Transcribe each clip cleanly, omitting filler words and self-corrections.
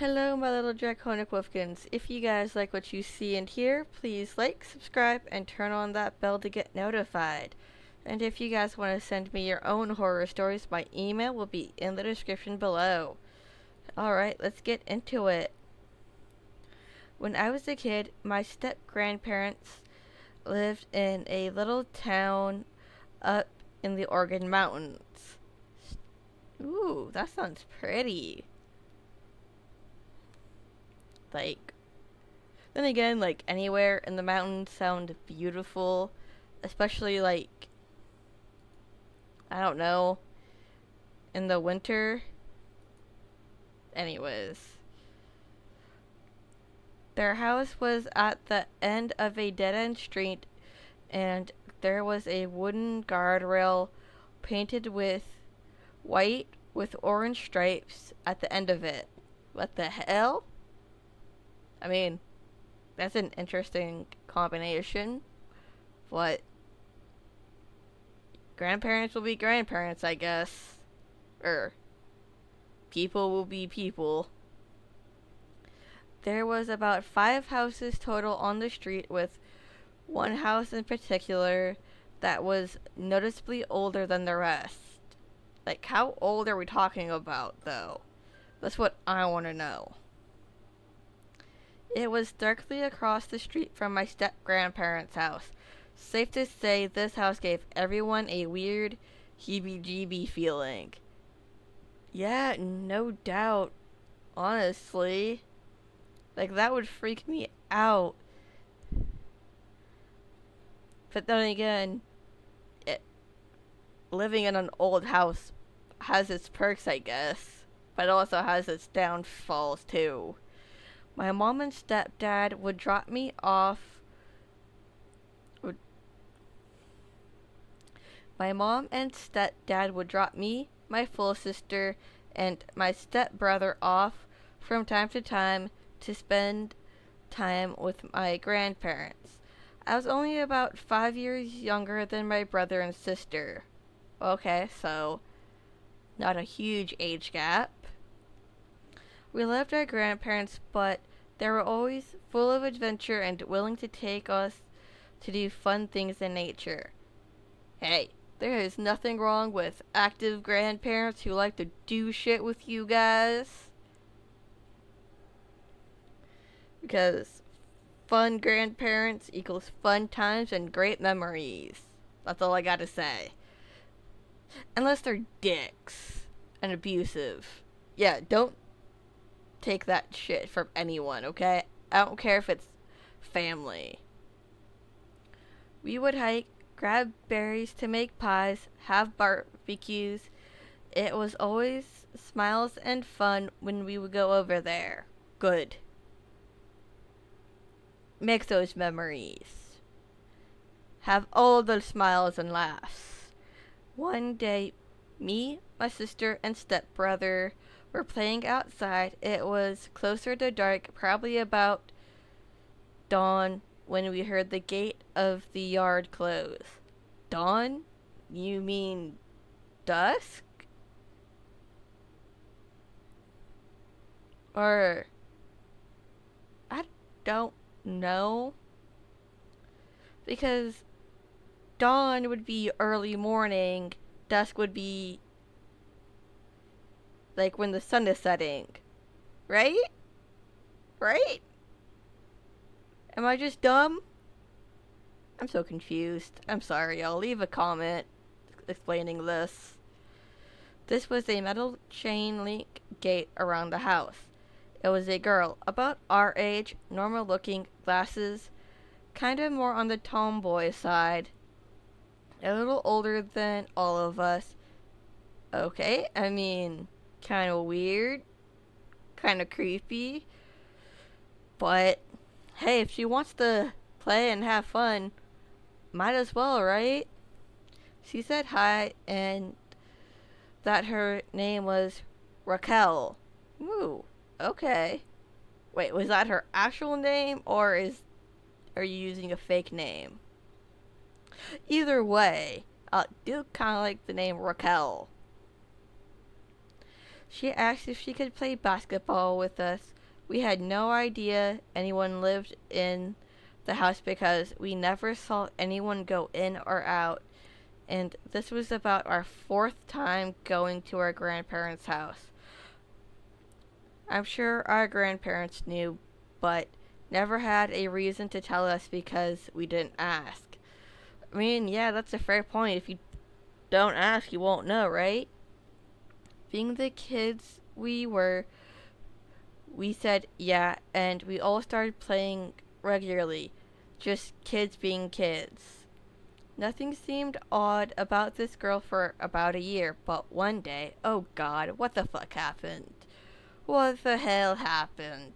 Hello, my little draconic wolfkins. If you guys like what you see and hear, please like, subscribe, and turn on that bell to get notified. And if you guys want to send me your own horror stories, my email will be in the description below. Alright, let's get into it. When I was a kid, my step grandparents lived in a little town up in the Oregon Mountains. Ooh, that sounds pretty. Like, then again, like anywhere in the mountains sound beautiful, especially like, I don't know, in the winter. Anyways, their house was at the end of a dead end street, and there was a wooden guardrail painted with white with orange stripes at the end of it. What the hell? I mean, that's an interesting combination. But grandparents will be grandparents, I guess. People will be people. There was about 5 houses total on the street, with one house in particular that was noticeably older than the rest. Like, how old are we talking about, though? That's what I want to know. It was directly across the street from my step grandparents' house. Safe to say, this house gave everyone a weird heebie jeebie feeling. Yeah, no doubt. Honestly. Like, that would freak me out. But then again, it, living in an old house has its perks, I guess. But it also has its downfalls, too. My mom and stepdad would drop me off. Would, my mom and stepdad would drop me, my full sister, and my stepbrother off from time to time to spend time with my grandparents. I was only about 5 years younger than my brother and sister. Okay, so not a huge age gap. We loved our grandparents, but they were always full of adventure and willing to take us to do fun things in nature. Hey, there is nothing wrong with active grandparents who like to do shit with you guys. Because fun grandparents equals fun times and great memories. That's all I gotta say. Unless they're dicks and abusive. Yeah, don't take that shit from anyone, okay? I don't care if it's family. We would hike, grab berries to make pies, have barbecues. It was always smiles and fun when we would go over there. Good. Make those memories. Have all those smiles and laughs. One day, me, my sister, and stepbrother were playing outside. It was closer to dark, probably about dawn, when we heard the gate of the yard close. Dawn? You mean dusk? Or I don't know. Because dawn would be early morning, dusk would be like when the sun is setting. Right? Right? Am I just dumb? I'm so confused. I'm sorry. I'll leave a comment explaining this. This was a metal chain link gate around the house. It was a girl, about our age, normal looking, glasses, kinda more on the tomboy side. A little older than all of us. Okay, I mean, kinda weird, kinda creepy. But hey, if she wants to play and have fun, might as well, right? She said hi and that her name was Raquel. Ooh, okay. Wait, was that her actual name, or are you using a fake name? Either way, I do kind of like the name Raquel. She asked if she could play basketball with us. We had no idea anyone lived in the house because we never saw anyone go in or out, and this was about our fourth time going to our grandparents' house. I'm sure our grandparents knew, but never had a reason to tell us because we didn't ask. I mean, yeah, that's a fair point. If you don't ask, you won't know, right? Being the kids we were, we said yeah, and we all started playing regularly. Just kids being kids. Nothing seemed odd about this girl for about a year, but one day, oh god, what the fuck happened? What the hell happened?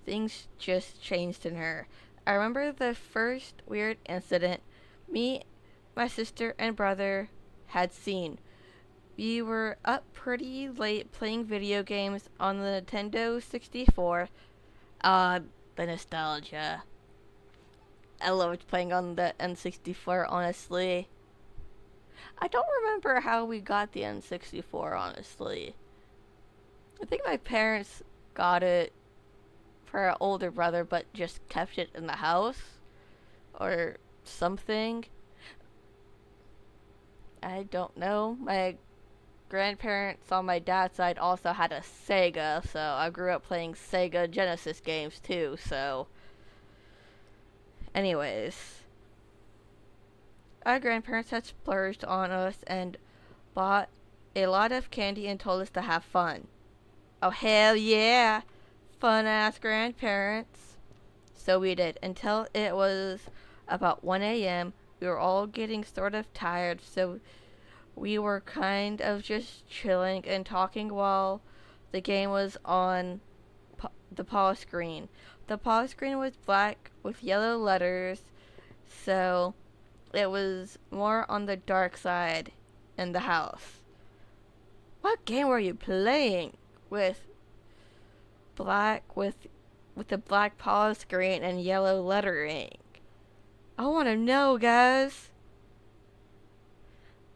Things just changed in her. I remember the first weird incident me, my sister, and brother had seen. We were up pretty late playing video games on the Nintendo 64. Ah, the nostalgia. I loved playing on the N64, honestly. I don't remember how we got the N64, honestly. I think my parents got it for our older brother, but just kept it in the house or something. I don't know. My grandparents on my dad's side also had a Sega, so I grew up playing Sega Genesis games too, so. Anyways, our grandparents had splurged on us and bought a lot of candy and told us to have fun. Oh, hell yeah! Fun ass grandparents. So we did until it was about 1 a.m. We were all getting sort of tired, so we were kind of just chilling and talking while the game was on the pause screen. The pause screen was black with yellow letters, so it was more on the dark side in the house. What game were you playing with black with the black pause screen and yellow lettering? I want to know, guys.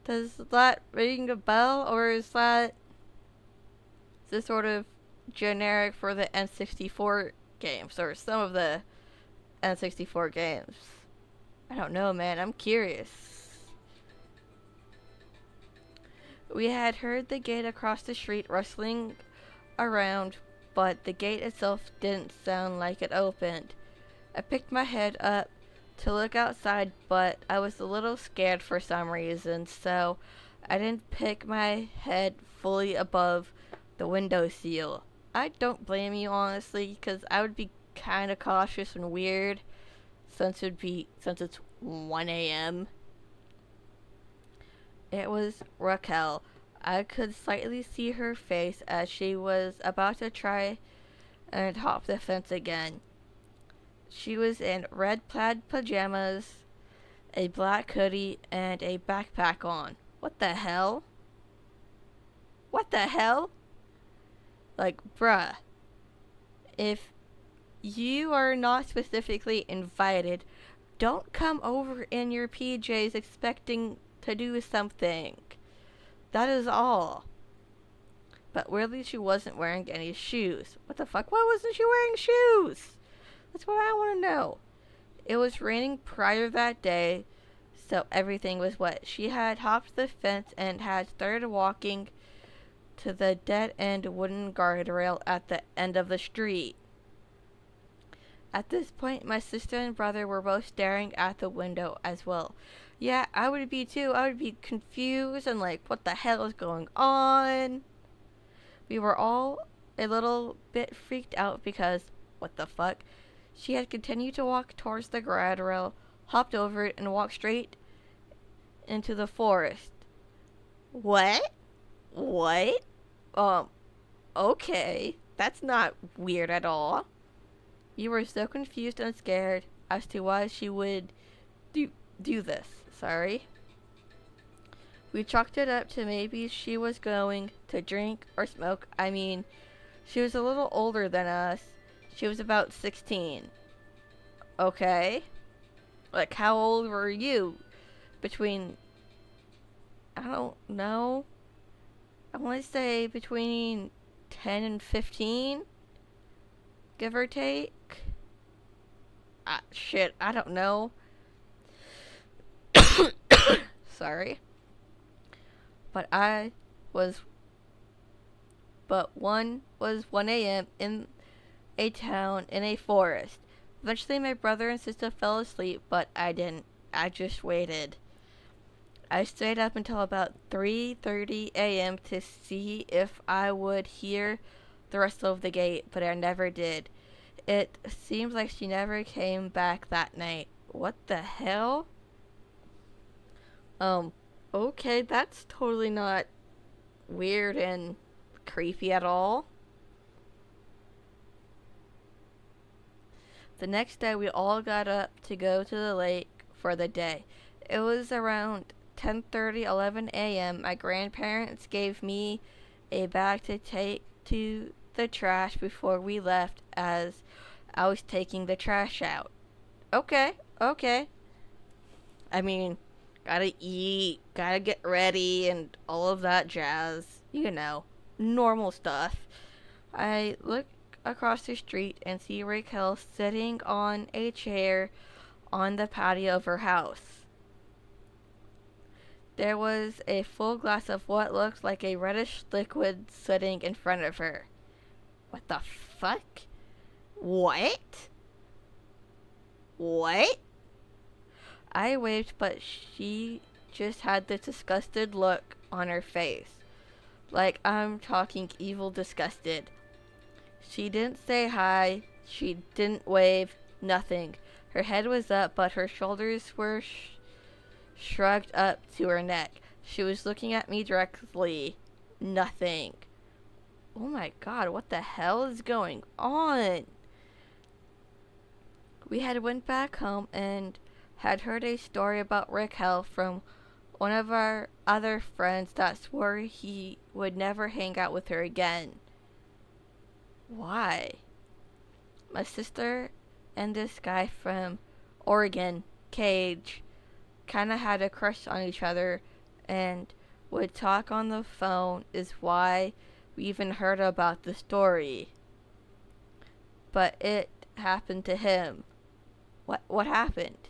Does that ring a bell, or is this sort of generic for the N64 games, or some of the N64 games? I don't know, man. I'm curious. We had heard the gate across the street rustling around, but the gate itself didn't sound like it opened. I picked my head up to look outside, but I was a little scared for some reason, so I didn't pick my head fully above the window sill. I don't blame you, honestly, because I would be kind of cautious and weird since it's 1 a.m. It was Raquel. I could slightly see her face as she was about to try and hop the fence again. She was in red plaid pajamas, a black hoodie, and a backpack on. What the hell? What the hell? Like, bruh. If you are not specifically invited, don't come over in your PJs expecting to do something. That is all. But weirdly, she wasn't wearing any shoes. What the fuck? Why wasn't she wearing shoes? That's what I want to know. It was raining prior that day, so everything was wet. She had hopped the fence and had started walking to the dead-end wooden guardrail at the end of the street. At this point, my sister and brother were both staring at the window as well. Yeah, I would be too. I would be confused and like, what the hell is going on? We were all a little bit freaked out because, what the fuck? She had continued to walk towards the guardrail, hopped over it, and walked straight into the forest. What? What? Okay. That's not weird at all. We were so confused and scared as to why she would do this. Sorry. We chalked it up to maybe she was going to drink or smoke. I mean, she was a little older than us. She was about 16. Okay. Like, how old were you? I don't know. I want to say between 10 and 15, give or take. Shit, I don't know. Sorry. But I was. But one was 1 a.m. in a town in a forest. Eventually, my brother and sister fell asleep, but I didn't. I just waited. I stayed up until about 3:30 a.m. to see if I would hear the rustle of the gate, but I never did. It seems like she never came back that night. What the hell? Um, okay, that's totally not weird and creepy at all. The next day, we all got up to go to the lake for the day. It was around 10:30, 11 a.m. My grandparents gave me a bag to take to the trash before we left as I was taking the trash out. Okay, okay. I mean, gotta eat, gotta get ready, and all of that jazz. You know, normal stuff. I look across the street and see Raquel sitting on a chair on the patio of her house. There was a full glass of what looked like a reddish liquid sitting in front of her. What the fuck? What? What? I waved, but she just had this disgusted look on her face. Like I'm talking evil disgusted. She didn't say hi, she didn't wave, nothing. Her head was up, but her shoulders were shrugged up to her neck. She was looking at me directly. Nothing. Oh my god, what the hell is going on? We had went back home and had heard a story about Raquel from one of our other friends that swore he would never hang out with her again. Why? My sister and this guy from Oregon, Cage, kinda had a crush on each other and would talk on the phone is why we even heard about the story. But it happened to him. What happened?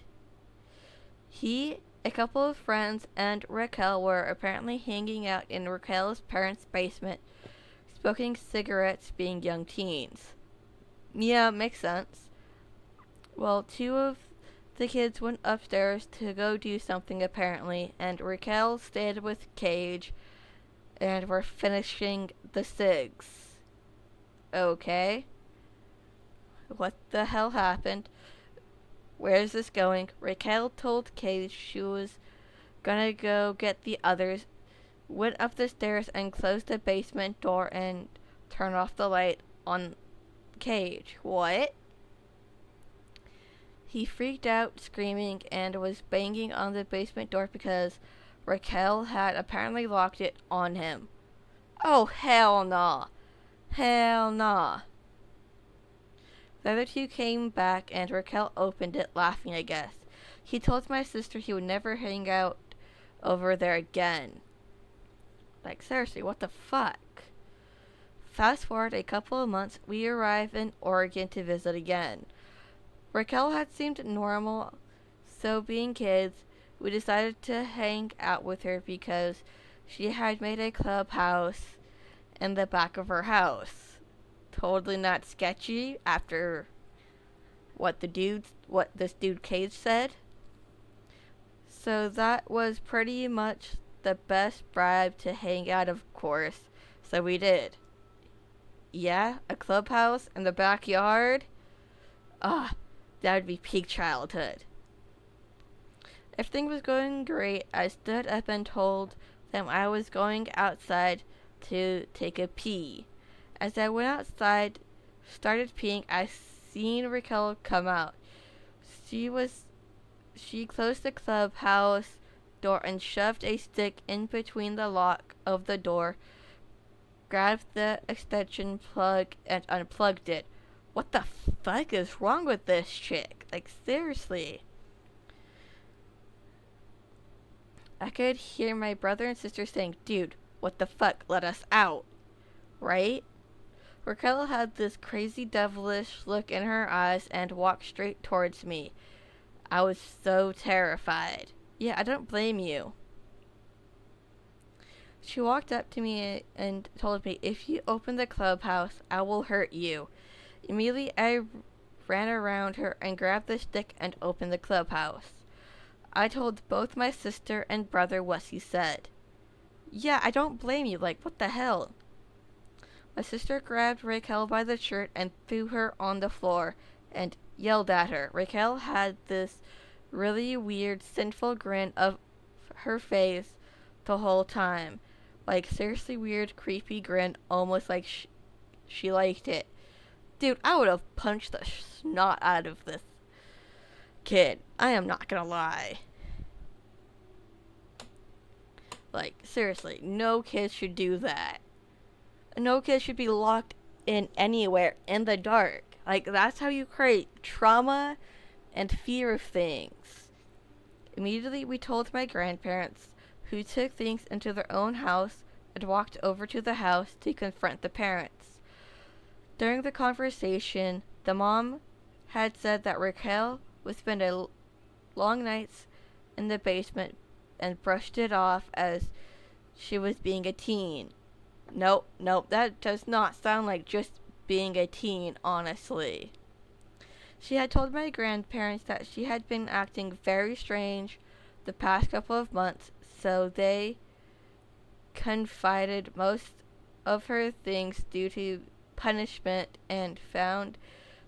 He, a couple of friends, and Raquel were apparently hanging out in Raquel's parents' basement, smoking cigarettes, being young teens. Yeah, makes sense. Well, two of the kids went upstairs to go do something apparently, and Raquel stayed with Cage and were finishing the cigs. Okay. What the hell happened? Where is this going? Raquel told Cage she was gonna go get the others, went up the stairs and closed the basement door and turned off the light on Cage. What? He freaked out, screaming, and was banging on the basement door because Raquel had apparently locked it on him. Oh, hell nah. Hell nah. The other two came back and Raquel opened it, laughing, I guess. He told my sister he would never hang out over there again. Like, seriously, what the fuck? Fast forward a couple of months, we arrive in Oregon to visit again. Raquel had seemed normal, so being kids, we decided to hang out with her because she had made a clubhouse in the back of her house. Totally not sketchy after what this dude Cage said. So that was pretty much the best bribe to hang out, of course. So we did. Yeah, a clubhouse in the backyard. That would be peak childhood. Everything was going great. I stood up and told them I was going outside to take a pee. As I went outside, started peeing, I seen Raquel come out. She closed the clubhouse door and shoved a stick in between the lock of the door, grabbed the extension plug and unplugged it. What the fuck is wrong with this chick? Like, seriously. I could hear my brother and sister saying, "Dude, what the fuck? Let us out." Right? Raquel had this crazy devilish look in her eyes and walked straight towards me. I was so terrified. Yeah, I don't blame you. She walked up to me and told me, "If you open the clubhouse, I will hurt you." Immediately, I ran around her and grabbed the stick and opened the clubhouse. I told both my sister and brother what he said. Yeah, I don't blame you. Like, what the hell? My sister grabbed Raquel by the shirt and threw her on the floor and yelled at her. Raquel had this really weird, sinful grin of her face the whole time. Like, seriously weird, creepy grin, almost like she liked it. Dude, I would have punched the snot out of this kid. I am not gonna lie. Like, seriously, no kid should do that. No kid should be locked in anywhere in the dark. Like, that's how you create trauma and fear of things. Immediately, we told my grandparents, who took things into their own house and walked over to the house to confront the parents. During the conversation, the mom had said that Raquel would spend long nights in the basement and brushed it off as she was being a teen. Nope, that does not sound like just being a teen, honestly. She had told my grandparents that she had been acting very strange the past couple of months, so they confided most of her things due to punishment and found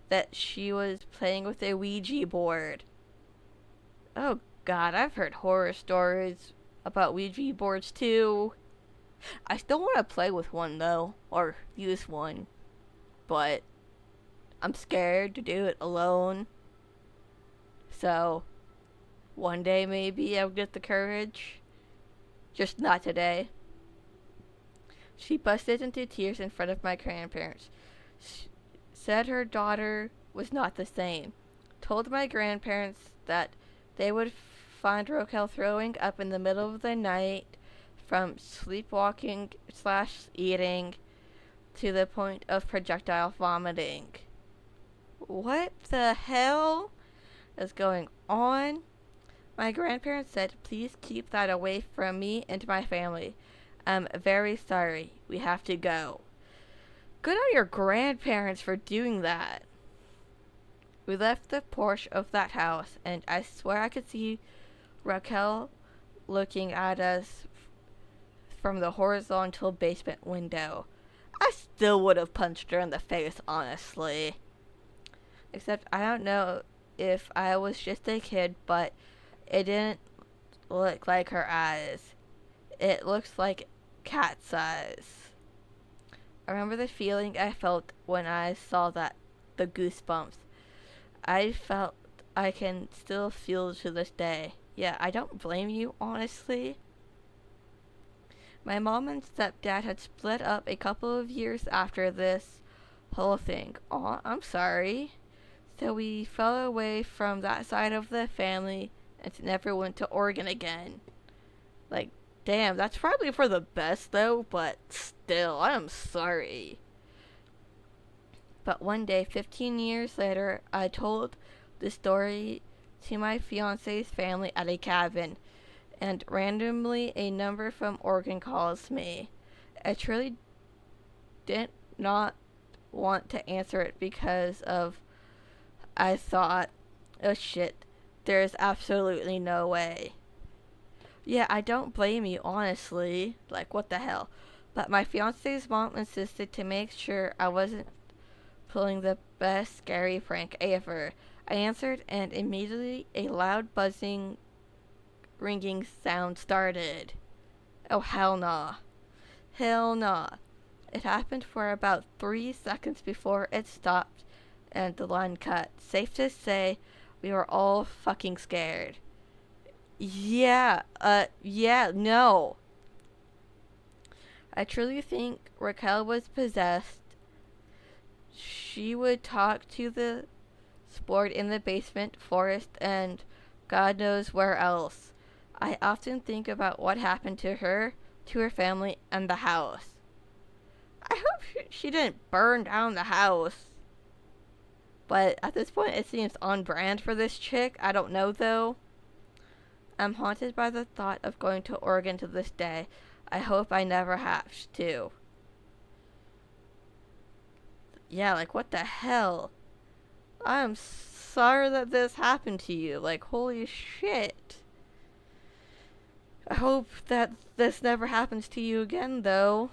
that she was playing with a Ouija board. Oh god, I've heard horror stories about Ouija boards too. I still want to play with one though, or use one, but I'm scared to do it alone. So, one day maybe I'll get the courage. Just not today. She busted into tears in front of my grandparents. She said her daughter was not the same. Told my grandparents that they would find Raquel throwing up in the middle of the night from sleepwalking / eating to the point of projectile vomiting. What the hell is going on? My grandparents said, "Please keep that away from me and my family. I'm very sorry. We have to go." Good on your grandparents for doing that. We left the porch of that house, and I swear I could see Raquel looking at us from the horizontal basement window. I still would have punched her in the face, honestly. Except I don't know if I was just a kid, but it didn't look like her eyes. It looks like cat's eyes. I remember the feeling I felt when I saw that, the goosebumps. I felt I can still feel to this day. Yeah, I don't blame you, honestly. My mom and stepdad had split up a couple of years after this whole thing. Aw, I'm sorry. So we fell away from that side of the family and never went to Oregon again. Like, damn, that's probably for the best though, but still, I am sorry. But one day, 15 years later, I told the story to my fiance's family at a cabin, and randomly a number from Oregon calls me. I truly did not want to answer it because I thought, oh shit, there's absolutely no way. Yeah, I don't blame you, honestly. Like, what the hell? But my fiance's mom insisted to make sure I wasn't pulling the best scary prank ever. I answered, and immediately a loud buzzing, ringing sound started. Oh, hell nah. Hell nah. It happened for about 3 seconds before it stopped and the line cut. Safe to say, we were all fucking scared. Yeah, no. I truly think Raquel was possessed. She would talk to the sport in the basement, forest, and God knows where else. I often think about what happened to her family, and the house. I hope she didn't burn down the house. But at this point, it seems on brand for this chick. I don't know though. I'm haunted by the thought of going to Oregon to this day. I hope I never have to. Yeah, like what the hell? I'm sorry that this happened to you. Like, holy shit. I hope that this never happens to you again, though.